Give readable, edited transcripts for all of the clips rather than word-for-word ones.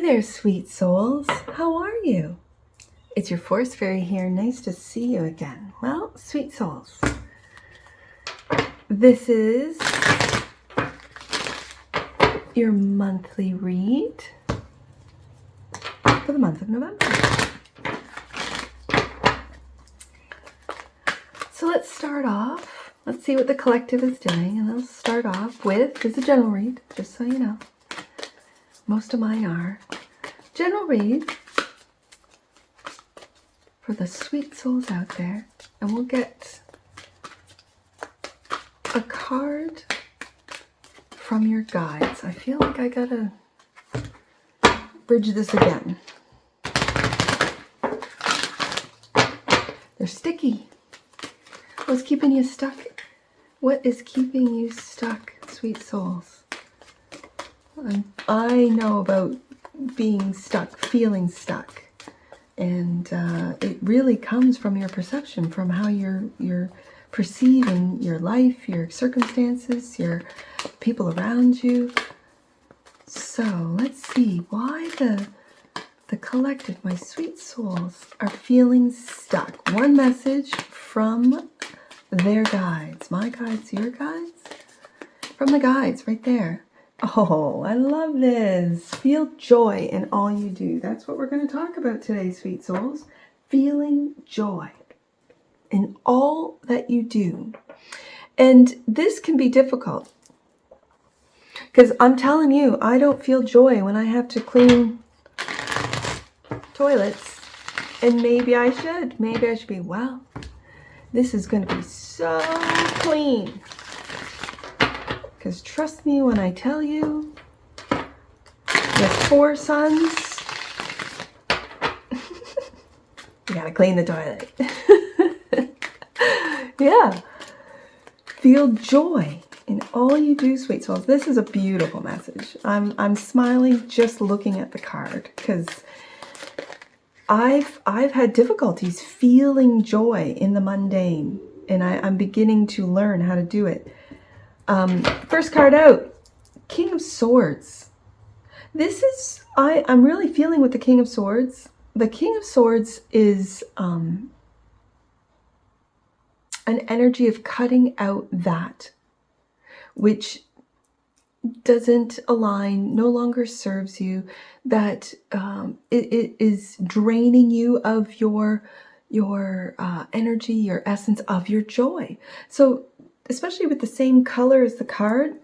there, sweet souls. How are you? It's your forest fairy here. Nice to see you again. Well, sweet souls, this is your monthly read for the month of November. So let's start off. Let's see what the collective is doing, and let's start off with, this is a general read, just so you know. Most of mine are general read for the sweet souls out there, and we'll get a card from your guides. I feel like I gotta bridge this again. They're sticky. What's keeping you stuck? What is keeping you stuck, sweet souls? I know about being stuck, feeling stuck. And it really comes from your perception, from how you're perceiving your life, your circumstances, your people around you. So let's see why the collective, my sweet souls, are feeling stuck. One message from their guides. My guides, your guides? From the guides right there. Oh, I love this. Feel joy in all you do. That's what we're going to talk about today, sweet souls. Feeling joy in all that you do. And this can be difficult, because I'm telling you, I don't feel joy when I have to clean toilets. And maybe I should. Maybe I should be, well, this is going to be so clean. Because trust me when I tell you, with 4 sons, you gotta clean the toilet. Yeah. Feel joy in all you do, sweet souls. This is a beautiful message. I'm smiling just looking at the card, because I've had difficulties feeling joy in the mundane, and I'm beginning to learn how to do it. First card out, King of Swords. This is, I'm really feeling with the King of Swords. The King of Swords is an energy of cutting out that which doesn't align, no longer serves you, that it is draining you of your energy, your essence, of your joy. So especially with the same color as the card,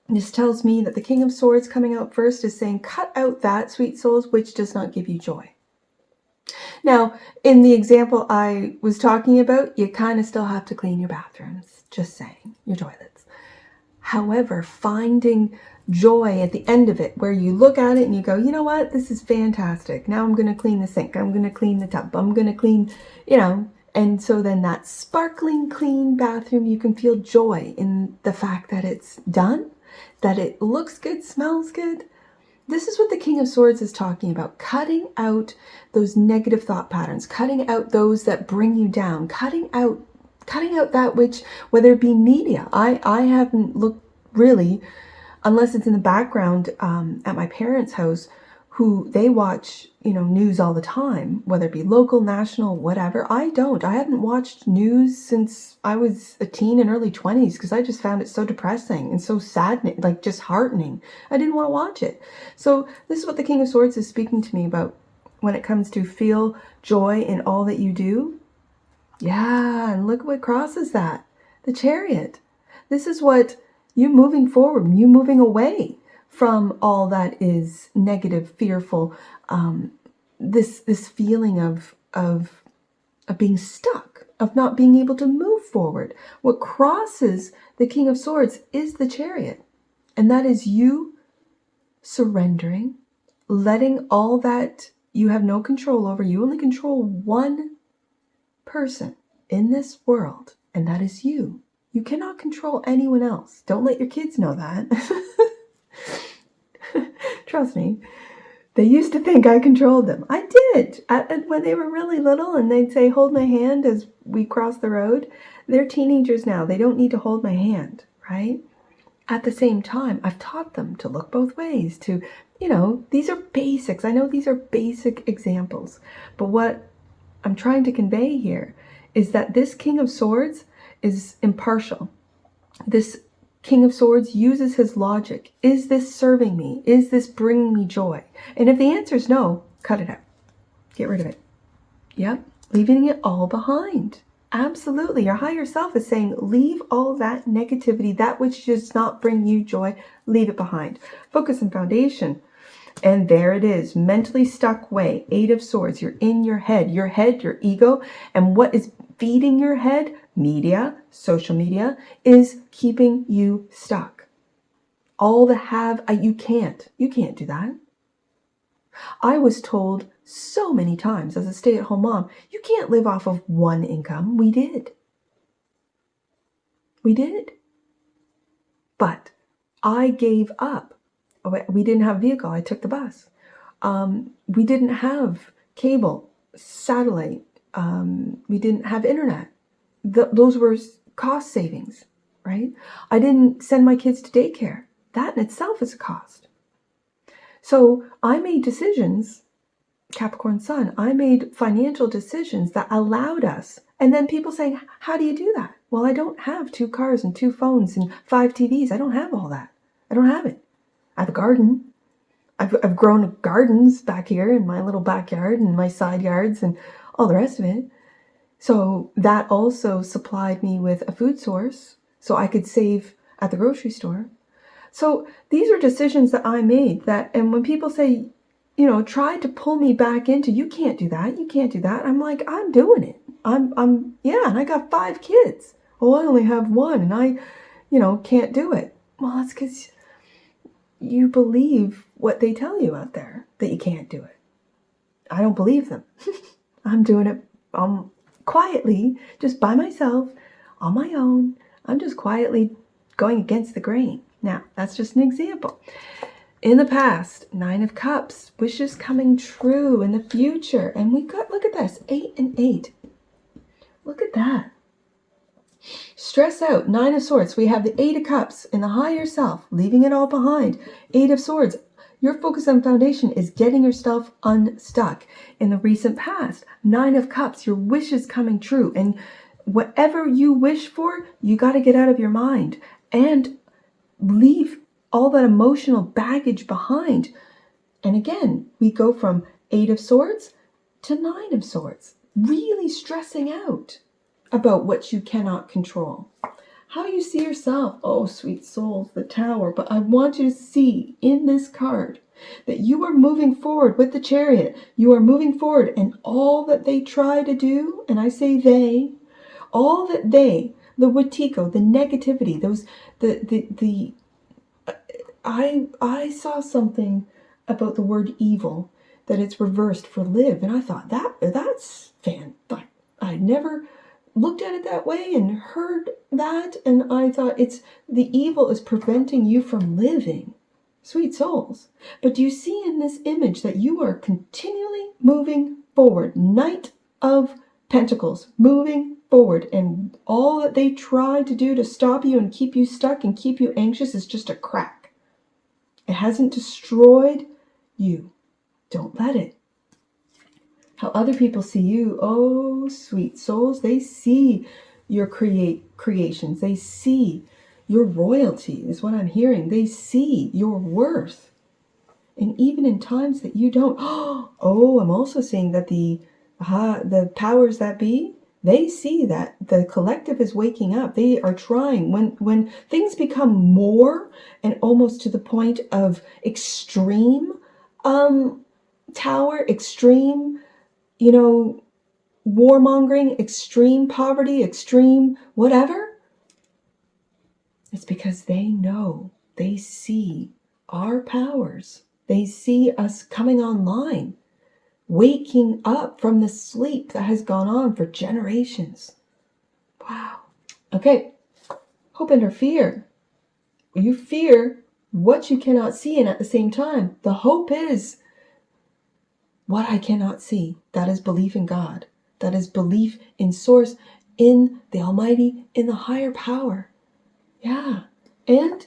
this tells me that the King of Swords coming out first is saying, cut out that, sweet souls, which does not give you joy. Now, in the example I was talking about, you kind of still have to clean your bathrooms, just saying, your toilets. However, finding joy at the end of it, where you look at it and you go, you know what, this is fantastic. Now I'm going to clean the sink. I'm going to clean the tub. I'm going to clean, and so then that sparkling clean bathroom, you can feel joy in the fact that it's done, that it looks good, smells good. This is what the King of Swords is talking about. Cutting out those negative thought patterns, cutting out those that bring you down, cutting out that which, whether it be media. I haven't looked really, unless it's in the background at my parents' house, who they watch, news all the time, whether it be local, national, whatever. I don't. I haven't watched news since I was a teen and early 20s, because I just found it so depressing and so saddening, like just heartening. I didn't want to watch it. So this is what the King of Swords is speaking to me about when it comes to feel joy in all that you do. Yeah, and look what crosses that. The Chariot. This is what you moving forward, you moving away from all that is negative, fearful, this feeling of being stuck, of not being able to move forward. What crosses the King of Swords is the Chariot. And that is you surrendering, letting all that you have no control over. You only control one person in this world, and that is you. You cannot control anyone else. Don't let your kids know that. Trust me. They used to think I controlled them. I did. When they were really little and they'd say, hold my hand as we cross the road. They're teenagers now. They don't need to hold my hand, right? At the same time, I've taught them to look both ways, to, these are basics. I know these are basic examples, but what I'm trying to convey here is that this King of Swords is impartial. This King of Swords uses his logic. Is this serving me? Is this bringing me joy? And if the answer is no, cut it out. Get rid of it. Yep, leaving it all behind. Absolutely. Your higher self is saying, leave all that negativity, that which does not bring you joy, leave it behind. Focus and foundation. And there it is, mentally stuck way, 8 of Swords. You're in your head, your ego. And what is feeding your head? Media, social media, is keeping you stuck. All the you can't do that. I was told so many times as a stay-at-home mom, you can't live off of one income. We did. But I gave up. We didn't have a vehicle. I took the bus. We didn't have cable, satellite. We didn't have internet. Those were cost savings, right? I didn't send my kids to daycare. That in itself is a cost. So I made decisions, Capricorn Sun, I made financial decisions that allowed us. And then people saying, how do you do that? Well, I don't have 2 cars and 2 phones and 5 TVs. I don't have all that. I don't have it. I have a garden. I've grown gardens back here in my little backyard and my side yards and all the rest of it. So that also supplied me with a food source so I could save at the grocery store. So these are decisions that I made and when people say, try to pull me back into, you can't do that. I'm like, I'm doing it. And I got 5 kids. Oh, I only have 1 and I, can't do it. Well, that's because you believe what they tell you out there, that you can't do it. I don't believe them. I'm doing it quietly, just by myself, on my own. I'm just quietly going against the grain. Now, that's just an example. In the past, 9 of Cups, wishes coming true in the future. And look at this, 8 and 8. Look at that. Stress out, 9 of Swords. We have the 8 of Cups in the higher self, leaving it all behind. 8 of Swords. Your focus on foundation is getting yourself unstuck. In the recent past, 9 of Cups, your wishes coming true. And whatever you wish for, you got to get out of your mind and leave all that emotional baggage behind. And again, we go from 8 of Swords to 9 of Swords, really stressing out about what you cannot control. How you see yourself, oh sweet souls, the Tower. But I want you to see in this card that you are moving forward with the Chariot. You are moving forward, and all that they try to do, and I say they, all that the Wetiko, the negativity, I saw something about the word evil, that it's reversed for live, and I thought that's fantastic. I never looked at it that way and heard that, and I thought the evil is preventing you from living. Sweet souls. But do you see in this image that you are continually moving forward? Knight of Pentacles, moving forward, and all that they try to do to stop you and keep you stuck and keep you anxious is just a crack. It hasn't destroyed you. Don't let it. How other people see you, oh sweet souls, they see your creations. They see your royalty is what I'm hearing. They see your worth. And even in times that you don't, oh, I'm also seeing that the powers that be, they see that the collective is waking up. They are trying. When things become more and almost to the point of extreme Tower, extreme, warmongering, extreme poverty, extreme whatever, it's because they know, they see our powers. They see us coming online, waking up from the sleep that has gone on for generations. Wow. Okay. Hope and fear. You fear what you cannot see, and at the same time, the hope is what I cannot see. That is belief in God. That is belief in Source, in the Almighty, in the higher power. Yeah. And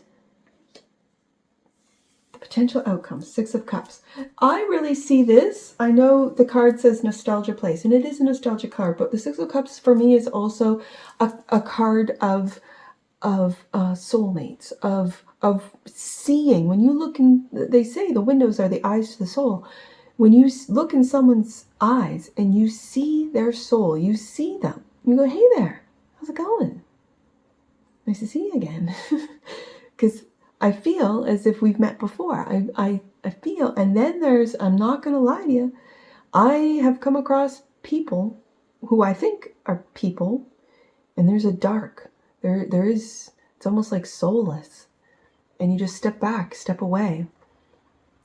Potential outcomes, Six of Cups. I really see this. I know the card says nostalgia place, and it is a nostalgia card, but the Six of Cups for me is also a card of soulmates, of seeing. When you look in, they say the windows are the eyes to the soul. When you look in someone's eyes and you see their soul, you see them. You go, hey there, how's it going? Nice to see you again. Because I feel as if we've met before. I feel, and then I'm not going to lie to you, I have come across people who I think are people, and there's a dark. There is, it's almost like soulless. And you just step back, step away.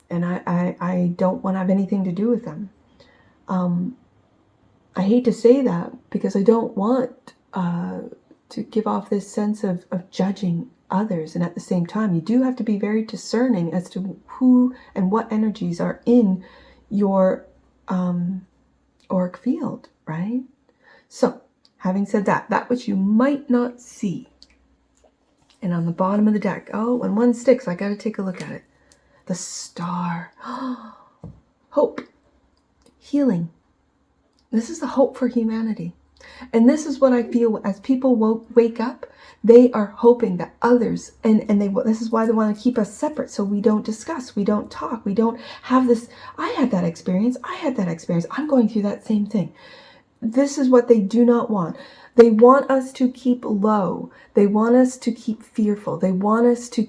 And I don't want to have anything to do with them. I hate to say that because I don't want to give off this sense of judging others. And at the same time, you do have to be very discerning as to who and what energies are in your auric field, right? So, having said that, that which you might not see. And on the bottom of the deck, oh, when one sticks, I got to take a look at it. The Star. Hope. Healing. This is the hope for humanity. And this is what I feel as people wake up. They are hoping that others, and this is why they want to keep us separate, so we don't discuss, we don't talk, we don't have this, I had that experience, I'm going through that same thing. This is what they do not want. They want us to keep low. They want us to keep fearful. They want us to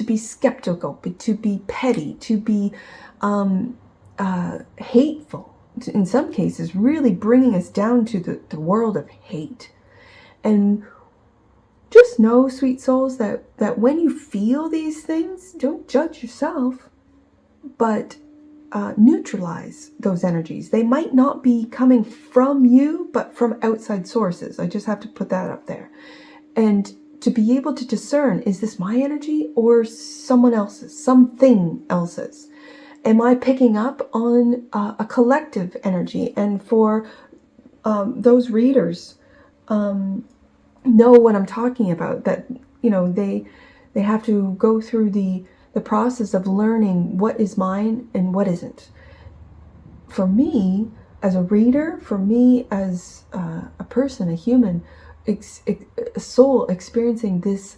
be skeptical, to be petty, to be hateful. In some cases, really bringing us down to the world of hate. And just know, sweet souls, that when you feel these things, don't judge yourself, but neutralize those energies. They might not be coming from you, but from outside sources. I just have to put that up there. And to be able to discern, is this my energy or someone else's, something else's? Am I picking up on a collective energy? And for those readers, know what I'm talking about, that, they have to go through the process of learning what is mine and what isn't. For me, as a reader, for me as a person, a human, a soul experiencing this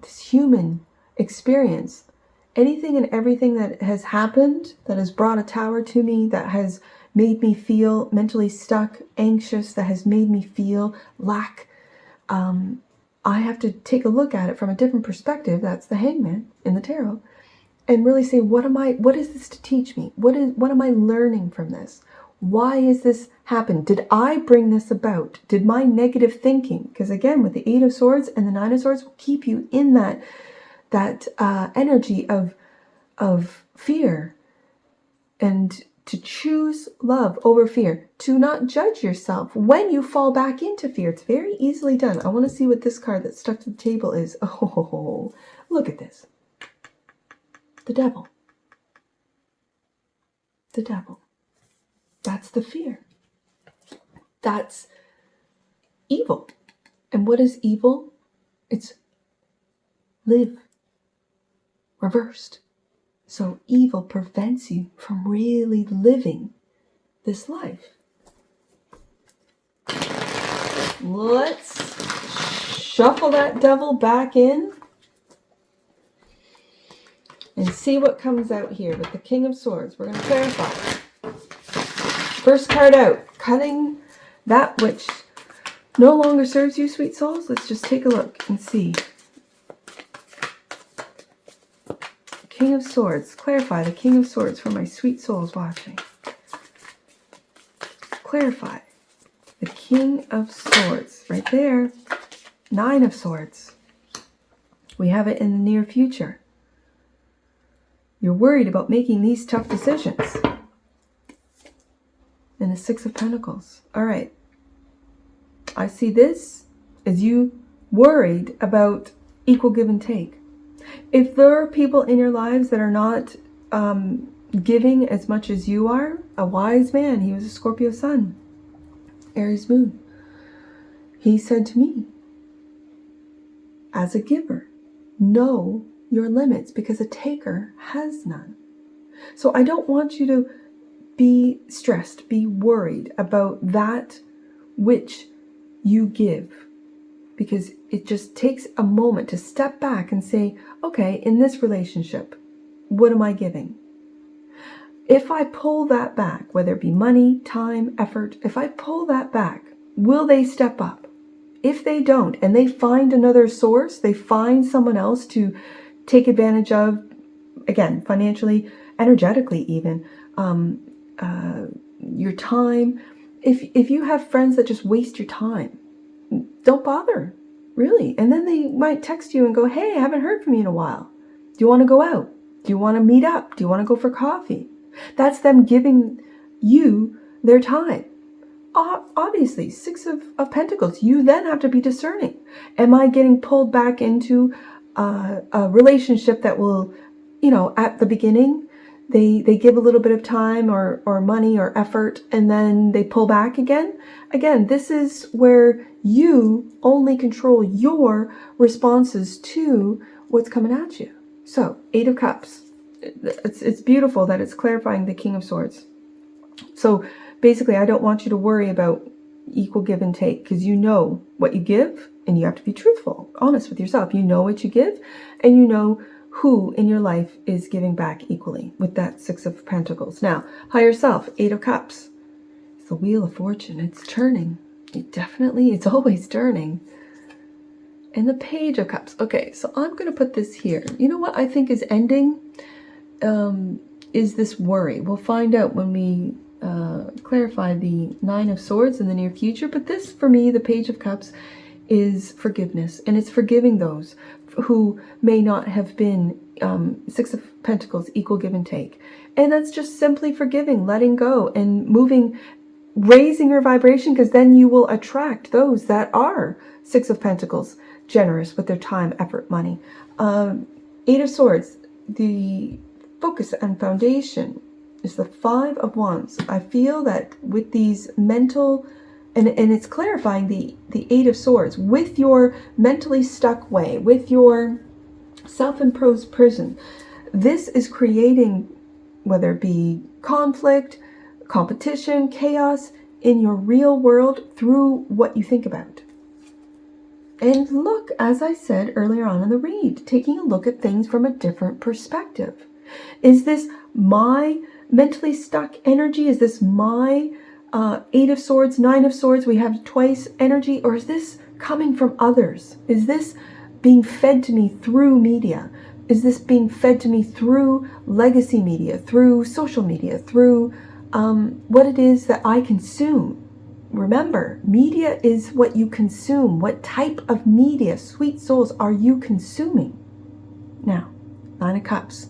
human experience, anything and everything that has happened, that has brought a tower to me, that has made me feel mentally stuck, anxious, that has made me feel lack, I have to take a look at it from a different perspective. That's the Hangman in the tarot, and really say, what is this to teach me? What am I learning from this? Why is this happen? Did I bring this about? Did my negative thinking, because again, with the Eight of Swords and the Nine of Swords, will keep you in that energy of fear, and to choose love over fear, to not judge yourself when you fall back into fear. It's very easily done. I want to see what this card that's stuck to the table is. Oh, look at this. The Devil. The Devil. That's the fear. That's evil. And what is evil? It's live. Reversed. So evil prevents you from really living this life. Let's shuffle that devil back in and see what comes out here with the King of Swords. We're going to clarify. First card out, cutting that which no longer serves you, sweet souls. Let's just take a look and see. King of Swords. Clarify the King of Swords for my sweet souls watching. Clarify the King of Swords. Right there. Nine of Swords. We have it in the near future. You're worried about making these tough decisions. And the Six of Pentacles. All right. I see this as you worried about equal give and take. If there are people in your lives that are not giving as much as you are, a wise man, he was a Scorpio sun, Aries moon, he said to me, as a giver, know your limits, because a taker has none. So I don't want you to be stressed, be worried about that which you give, because it just takes a moment to step back and say, okay, in this relationship, what am I giving? If I pull that back, whether it be money, time, effort, if I pull that back, will they step up? If they don't, and they find another source, they find someone else to take advantage of, again, financially, energetically even, your time. If you have friends that just waste your time, don't bother, really. And then they might text you and go, hey, I haven't heard from you in a while. Do you want to go out? Do you want to meet up? Do you want to go for coffee? That's them giving you their time. Obviously, Six of Pentacles, you then have to be discerning. Am I getting pulled back into a relationship that will, at the beginning, they give a little bit of time or money or effort, and then they pull back again? Again, this is where you only control your responses to what's coming at you. So, Eight of Cups. It's beautiful that it's clarifying the King of Swords. So basically, I don't want you to worry about equal give and take, because you know what you give, and you have to be truthful, honest with yourself. You know what you give, and you know who in your life is giving back equally with that Six of Pentacles. Now, higher self, Eight of Cups. It's the Wheel of Fortune. It's turning. It's always turning. And the Page of Cups. Okay, so I'm going to put this here. You know what I think is ending? Is this worry. We'll find out when we clarify the Nine of Swords in the near future. But this, for me, the Page of Cups, is forgiveness. And it's forgiving those who may not have been Six of Pentacles, equal give and take. And that's just simply forgiving, letting go, and moving, raising your vibration, because then you will attract those that are Six of Pentacles, generous with their time, effort, money. Eight of Swords, the focus and foundation is the Five of Wands. I feel that with these mental, and it's clarifying the Eight of Swords, with your mentally stuck way, with your self-imposed prison, this is creating, whether it be conflict, competition, chaos in your real world through what you think about. And look, as I said earlier on in the read, taking a look at things from a different perspective. Is this my mentally stuck energy? Is this my Eight of Swords, Nine of Swords, we have twice energy? Or is this coming from others? Is this being fed to me through media? Is this being fed to me through legacy media, through social media, through what it is that I consume? Remember, media is what you consume. What type of media, sweet souls, are you consuming? Now, Nine of Cups.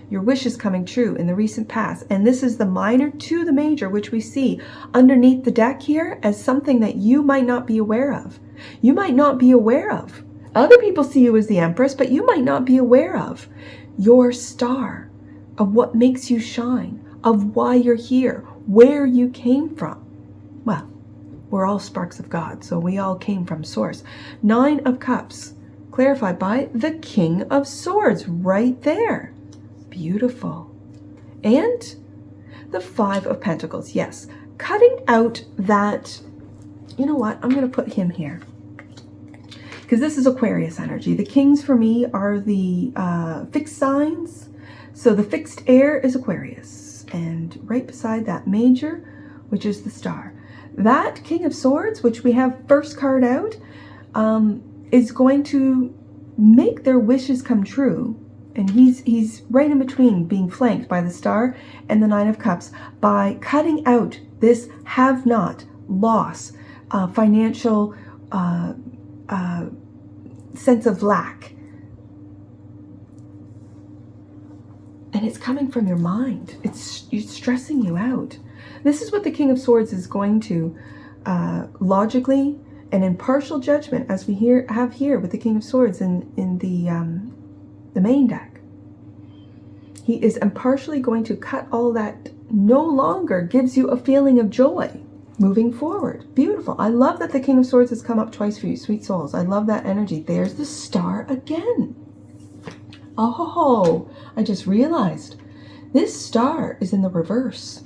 Your wish is coming true in the recent past. And this is the minor to the major, which we see underneath the deck here as something that you might not be aware of. You might not be aware of. Other people see you as the Empress, but you might not be aware of your star, of what makes you shine, of why you're here, where you came from. Well, we're all sparks of God, so we all came from Source. Nine of Cups, clarified by the King of Swords, right there. Beautiful. And the Five of Pentacles, yes. Cutting out that, you know what, I'm going to put him here, because this is Aquarius energy. The kings for me are the fixed signs. So the fixed air is Aquarius. And right beside that major, which is the star. That King of Swords, which we have first card out, is going to make their wishes come true. And he's right in between, being flanked by the star and the Nine of Cups, by cutting out this have not, loss, financial sense of lack. And it's coming from your mind. It's stressing you out. This is what the King of Swords is going to logically and in partial judgment, as we have here with the King of Swords in the main deck. He is impartially going to cut all that no longer gives you a feeling of joy moving forward. Beautiful. I love that the King of Swords has come up twice for you, sweet souls. I love that energy. There's the star again. Oh, I just realized this star is in the reverse.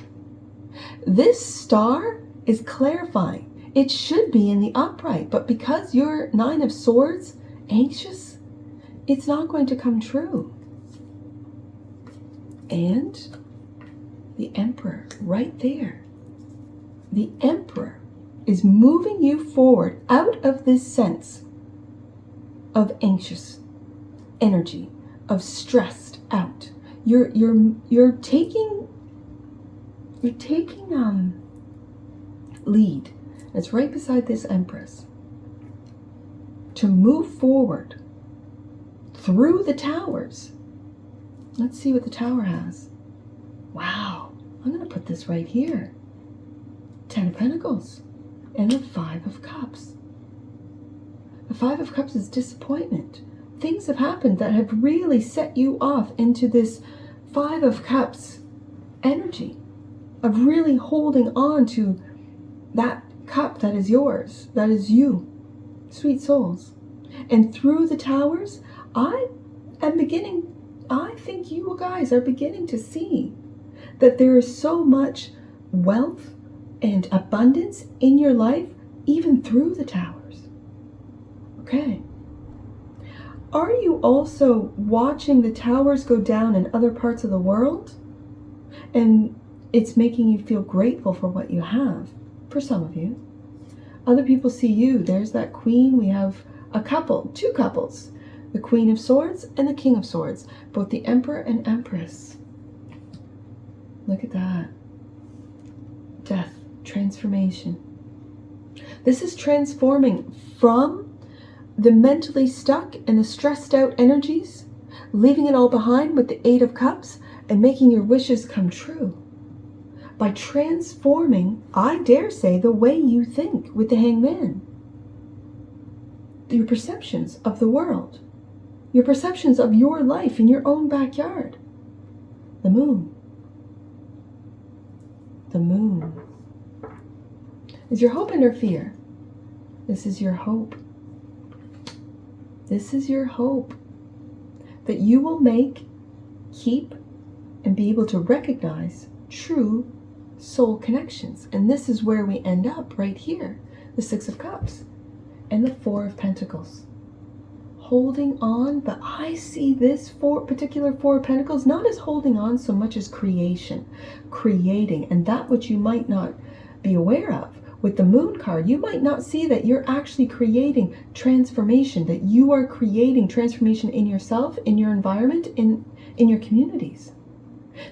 This star is clarifying. It should be in the upright, but because you're 9 of Swords, anxious, it's not going to come true. And the Emperor right there. The Emperor is moving you forward out of this sense of anxious energy, of stressed out. You're taking lead. It's right beside this Empress to move forward through the towers. Let's see what the tower has. Wow, I'm going to put this right here. 10 of Pentacles and the 5 of Cups. The 5 of Cups is disappointment. Things have happened that have really set you off into this 5 of Cups energy of really holding on to that cup that is yours, that is you, sweet souls. And through the towers, I think you guys are beginning to see that there is so much wealth and abundance in your life, even through the towers. Okay. Are you also watching the towers go down in other parts of the world? And it's making you feel grateful for what you have, for some of you. Other people see you. There's that queen. We have a couple, 2 couples. The Queen of Swords and the King of Swords. Both the Emperor and Empress. Look at that. Death. Transformation. This is transforming from the mentally stuck and the stressed out energies, leaving it all behind with the 8 of Cups and making your wishes come true. By transforming, I dare say, the way you think with the Hangman. Your perceptions of the world. Your perceptions of your life in your own backyard. The Moon. The Moon. Is your hope and or fear? This is your hope. This is your hope. That you will make, keep, and be able to recognize true soul connections. And this is where we end up right here. The 6 of Cups and the 4 of Pentacles. Holding on, but I see this particular 4 of Pentacles not as holding on so much as creation. Creating, and that which you might not be aware of. With the Moon card, you might not see that you're actually creating transformation, that you are creating transformation in yourself, in your environment, in your communities.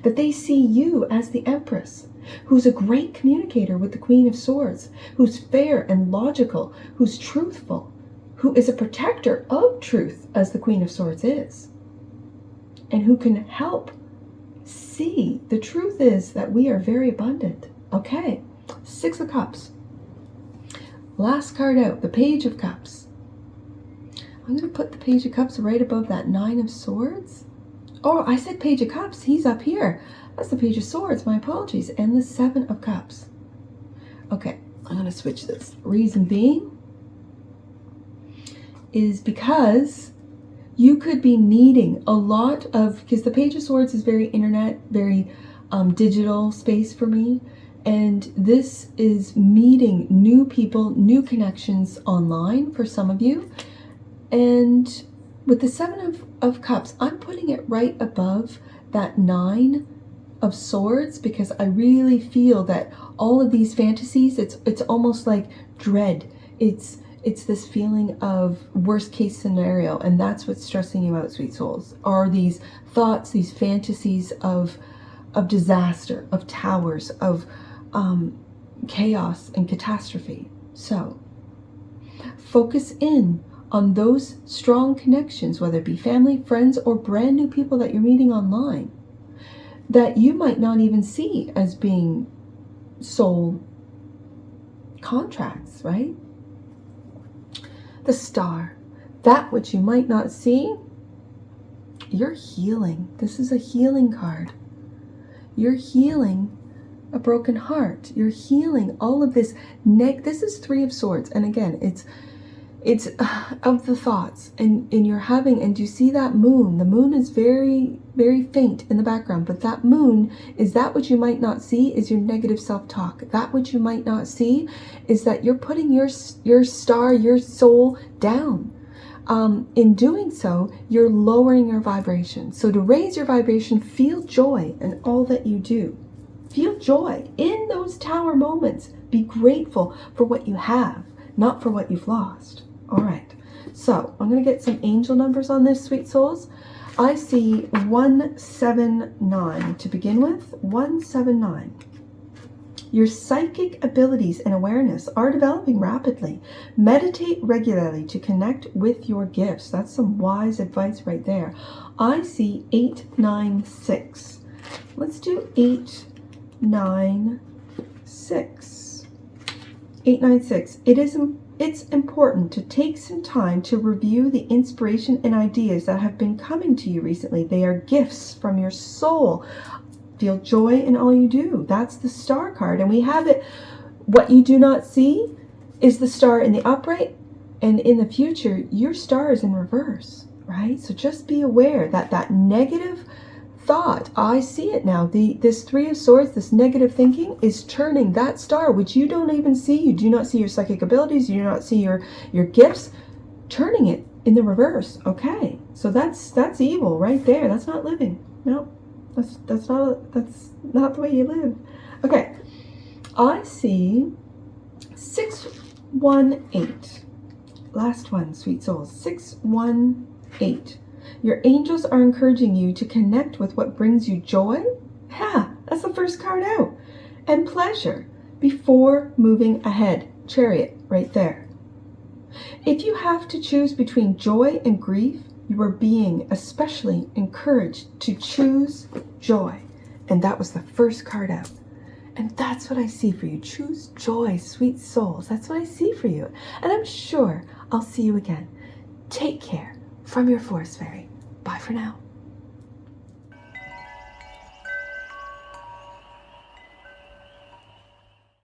That they see you as the Empress, who's a great communicator with the Queen of Swords, who's fair and logical, who's truthful, who is a protector of truth, as the Queen of Swords is, and who can help see the truth is that we are very abundant. Okay, 6 of Cups. Last card out, the Page of Cups. I'm going to put the Page of Cups right above that 9 of Swords. Oh, I said Page of Cups. He's up here. That's the Page of Swords. My apologies. And the 7 of Cups. Okay, I'm going to switch this. Reason being is because you could be needing a lot of, because the Page of Swords is very internet, very digital space for me. And this is meeting new people, new connections online for some of you. And with the 7 of Cups, I'm putting it right above that 9 of Swords because I really feel that all of these fantasies, it's almost like dread. It's this feeling of worst case scenario, and that's what's stressing you out, sweet souls, are these thoughts, these fantasies of disaster, of towers, of chaos and catastrophe. So focus in on those strong connections, whether it be family, friends, or brand new people that you're meeting online that you might not even see as being soul contracts, right? The Star, that which you might not see, you're healing. This is a healing card. You're healing a broken heart. You're healing all of this. This is 3 of Swords. And again, It's of the thoughts, and you're having, and you see that moon. The moon is very, very faint in the background, but that moon is that which you might not see is your negative self-talk. That which you might not see is that you're putting your star, your soul down. In doing so, you're lowering your vibration. So to raise your vibration, feel joy in all that you do. Feel joy in those tower moments. Be grateful for what you have, not for what you've lost. All right, so I'm going to get some angel numbers on this, sweet souls. I see 179 to begin with. 179. Your psychic abilities and awareness are developing rapidly. Meditate regularly to connect with your gifts. That's some wise advice right there. I see 896. Let's do 896. 896. It's important to take some time to review the inspiration and ideas that have been coming to you recently. They are gifts from your soul. Feel joy in all you do. That's the star card. And we have it. What you do not see is the star in the upright. And in the future, your star is in reverse, right? So just be aware that that negative thought, I see it now. This Three of Swords, this negative thinking is turning that star, which you don't even see. You do not see your psychic abilities. You do not see your gifts, turning it in the reverse. Okay, so that's evil right there. That's not living. No, that's not the way you live. Okay, I see 618. Last one, sweet souls. 618. Your angels are encouraging you to connect with what brings you joy. Yeah, that's the first card out. And pleasure before moving ahead. Chariot right there. If you have to choose between joy and grief, you are being especially encouraged to choose joy. And that was the first card out. And that's what I see for you. Choose joy, sweet souls. That's what I see for you. And I'm sure I'll see you again. Take care from your Forest Fairy. Bye for now.